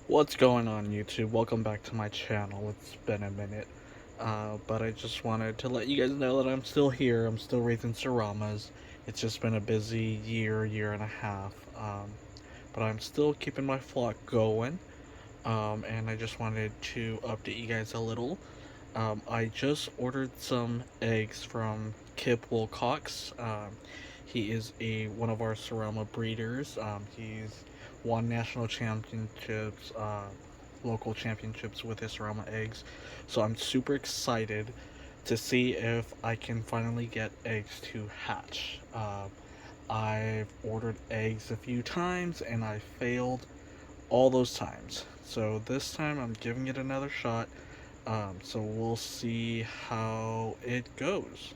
What's going on, YouTube? Welcome back to my channel. It's been a minute, but I just wanted to let you guys know that I'm still here. I'm still raising Seramas. It's just been a busy year and a half, but I'm still keeping my flock going, and I just wanted to update you guys a little. I just ordered some eggs from Kip Wilcox. He is one of our Serama breeders. He's won national championships, local championships with his Serama eggs. So I'm super excited to see if I can finally get eggs to hatch. I've ordered eggs a few times and I failed all those times. So this time I'm giving it another shot. So we'll see how it goes.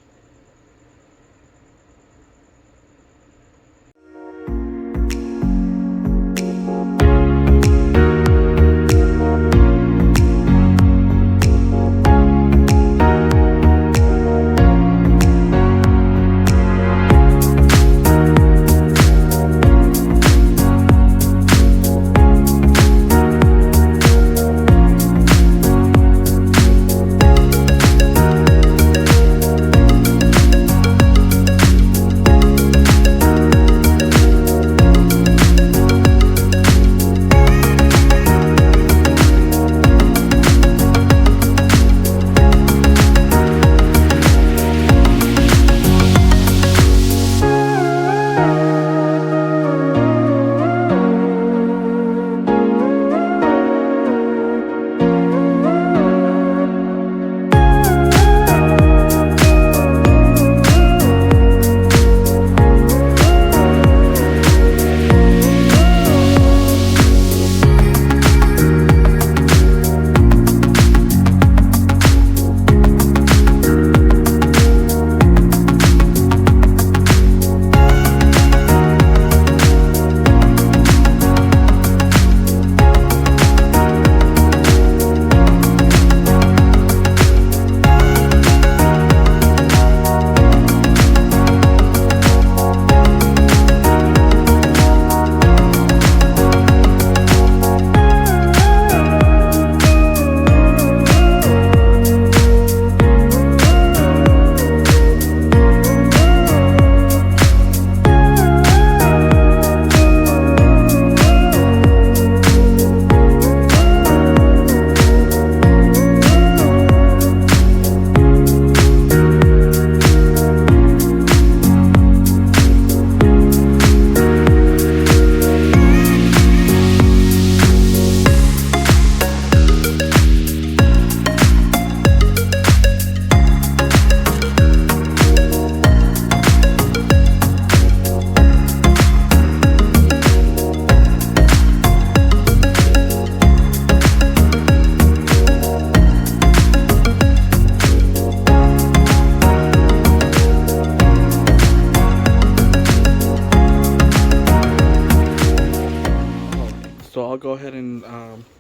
So I'll go ahead and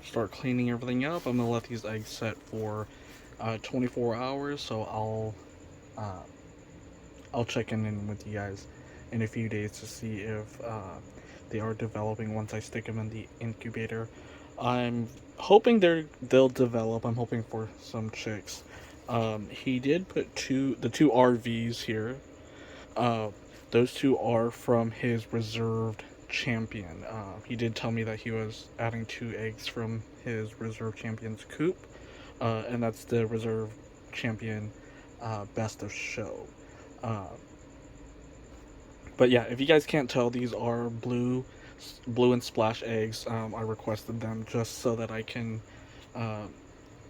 start cleaning everything up. I'm gonna let these eggs set for 24 hours. So I'll check in with you guys in a few days to see if they are developing once I stick them in the incubator. I'm hoping they'll develop. I'm hoping for some chicks. He did put the two RVs here. Uh, those two are from his reserved champion. He did tell me that he was adding two eggs from his reserve champion's coop, and that's the reserve champion best of show. Uh, but yeah, if you guys can't tell, these are blue and splash eggs. I requested them just so that I can uh,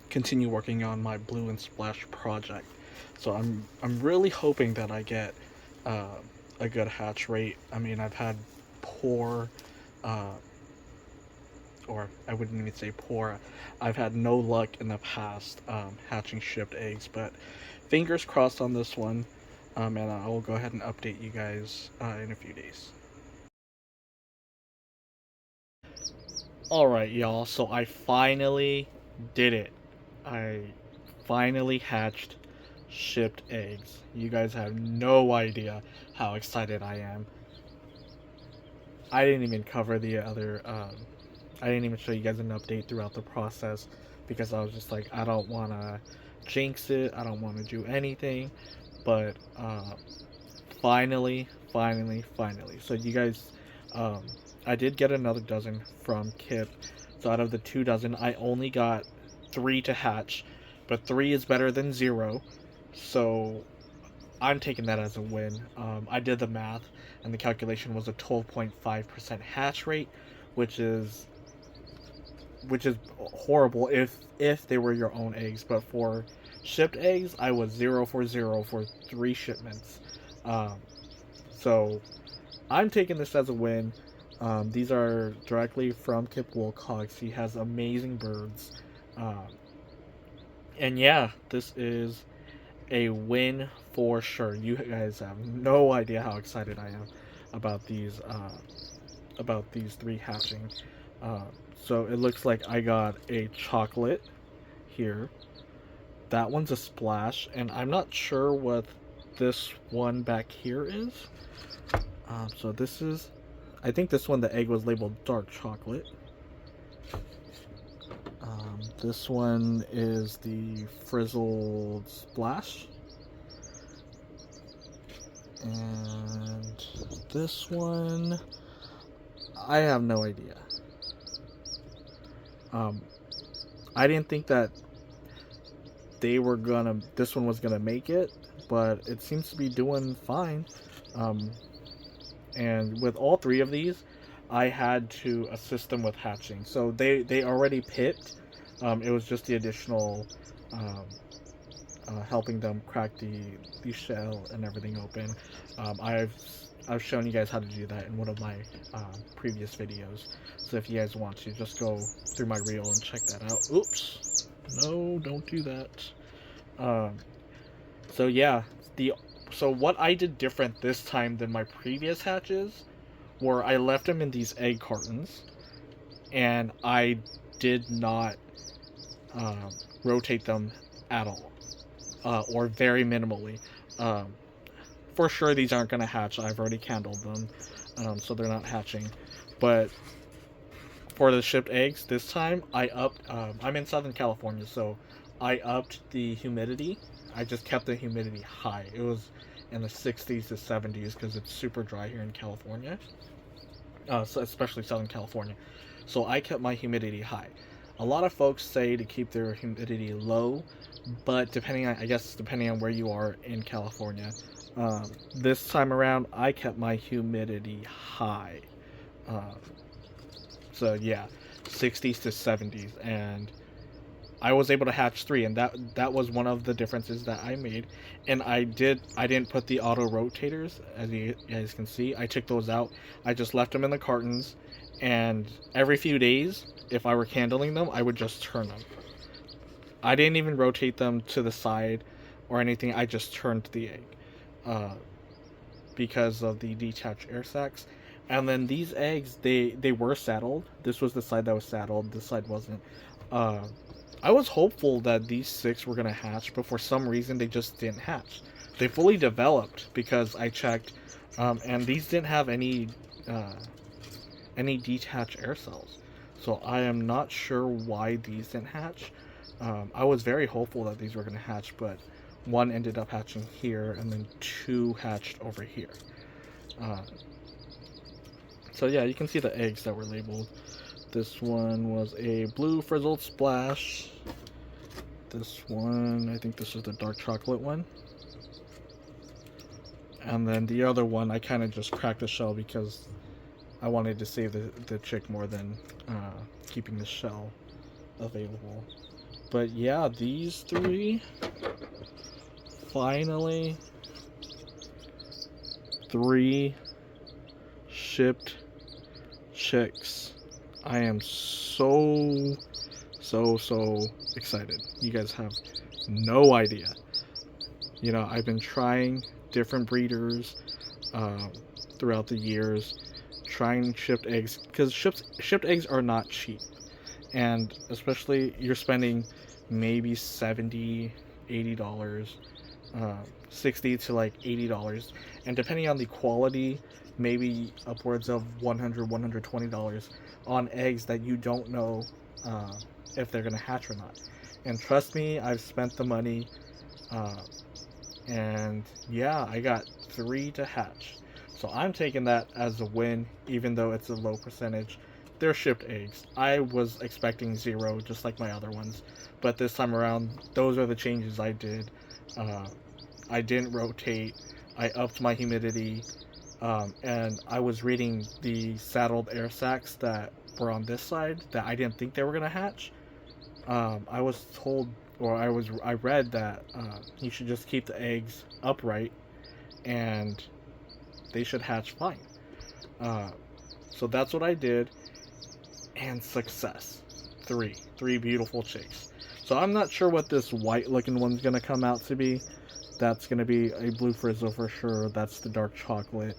continue working on my blue and splash project. So I'm really hoping that I get uh, a good hatch rate. I mean, I've had poor, uh, or I wouldn't even say poor. I've had no luck in the past hatching shipped eggs, but fingers crossed on this one. And I will go ahead and update you guys in a few days. Alright, y'all, so I finally did it. I finally hatched shipped eggs. You guys have no idea how excited I am. I didn't even cover the other I didn't even show you guys an update throughout the process because I was just like, I don't want to jinx it. I don't want to do anything. But finally. So you guys, um, I did get another dozen from Kip. So out of the 2 dozen, I only got 3 to hatch, but 3 is better than 0. So I'm taking that as a win. I did the math, and the calculation was a 12.5% hatch rate, which is horrible if they were your own eggs. But for shipped eggs, I was 0 for 3 shipments. Um, so I'm taking this as a win. These are directly from Kip Wilcox. He has amazing birds. Um, and yeah, this is a win for sure. You guys have no idea how excited I am about these 3 hatching. Uh, so it looks like I got a chocolate here. That one's a splash, and I'm not sure what this one back here is. So this is, I think this one, the egg was labeled dark chocolate. This one is the frizzled splash. And this one, I have no idea. I didn't think that this one was gonna make it, but it seems to be doing fine. And with all 3 of these, I had to assist them with hatching. So they already pipped. It was just the additional helping them crack the shell and everything open. I've shown you guys how to do that in one of my previous videos. So if you guys want to, just go through my reel and check that out. Oops, no, don't do that. So yeah, so what I did different this time than my previous hatches were I left them in these egg cartons, and I did not rotate them at all, or very minimally. For sure, these aren't going to hatch. I've already candled them, so they're not hatching. But for the shipped eggs, this time I upped. I'm in Southern California, so I upped the humidity. I just kept the humidity high. It was in the 60s to 70s because it's super dry here in California, so especially Southern California. So I kept my humidity high. A lot of folks say to keep their humidity low, but depending on where you are in California, this time around I kept my humidity high. So yeah, 60s to 70s, and I was able to hatch 3, and that was one of the differences that I made. And I didn't put the auto rotators, as you guys can see. I took those out. I just left them in the cartons, and every few days, if I were candling them, I would just turn them. I didn't even rotate them to the side or anything. I just turned the egg, because of the detached air sacs. And then these eggs, they were saddled. This was the side that was saddled. This side wasn't. I was hopeful that these 6 were going to hatch, but for some reason they just didn't hatch. They fully developed because I checked, and these didn't have any detached air cells. So I am not sure why these didn't hatch. I was very hopeful that these were going to hatch, but 1 ended up hatching here, and then 2 hatched over here. So yeah, you can see the eggs that were labeled. This one was a blue frizzled splash. This one, I think this is the dark chocolate one. And then the other one, I kind of just cracked the shell because I wanted to save the chick more than keeping the shell available. But yeah, these 3, finally, 3 shipped chicks. I am so excited. You guys have no idea. You know, I've been trying different breeders throughout the years, trying shipped eggs, because shipped eggs are not cheap. And especially, you're spending maybe $70-$80, 60 to like $80, and depending on the quality, maybe upwards of $100-$120. on eggs that you don't know uh, if they're gonna hatch or not. And trust me, I've spent the money, uh, and yeah, I got three to hatch. So I'm taking that as a win, even though it's a low percentage. They're shipped eggs. I was expecting zero, just like my other ones, but this time around, those are the changes I did. Uh, I didn't rotate. I upped my humidity, and I was reading the saddled air sacs that were on this side that I didn't think they were gonna hatch. I was told, or I read that you should just keep the eggs upright, and they should hatch fine. Uh, so that's what I did, and success. Three beautiful chicks. So I'm not sure what this white looking one's gonna come out to be. That's gonna be a blue frizzle for sure. That's the dark chocolate.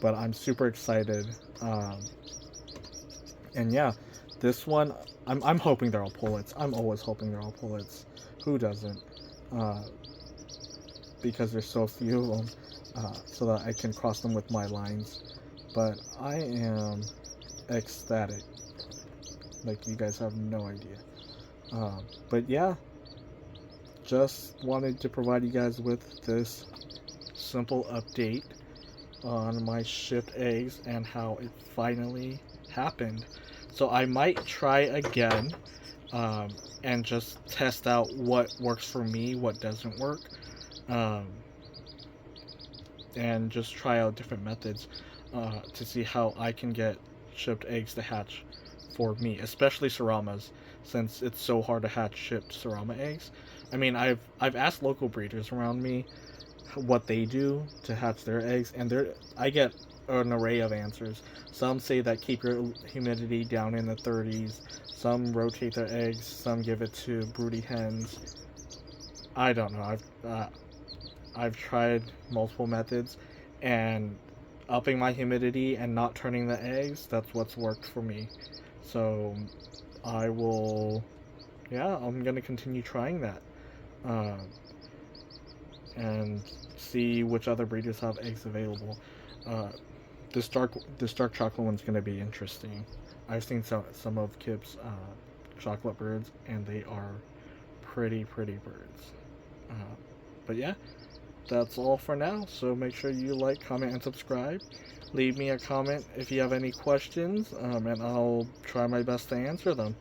But I'm super excited. And yeah, this one, I'm hoping they're all pullets. I'm always hoping they're all pullets. Who doesn't? Uh, because there's so few of them, so that I can cross them with my lines. But I am ecstatic. Like, you guys have no idea. But yeah, just wanted to provide you guys with this simple update on my shipped eggs and how it finally happened. So I might try again, and just test out what works for me, what doesn't work, um, and just try out different methods to see how I can get shipped eggs to hatch for me, especially Seramas, since it's so hard to hatch shipped Serama eggs. I mean, I've asked local breeders around me what they do to hatch their eggs, and I get an array of answers. Some say that keep your humidity down in the 30s. Some rotate their eggs. Some give it to broody hens. I don't know. I've tried multiple methods, and upping my humidity and not turning the eggs, that's what's worked for me. So I will, yeah, I'm gonna continue trying that, uh, and see which other breeders have eggs available. Uh, this dark chocolate one's gonna be interesting. I've seen some of Kip's chocolate birds, and they are pretty birds. But yeah, that's all for now. So make sure you like, comment, and subscribe. Leave me a comment if you have any questions, and I'll try my best to answer them.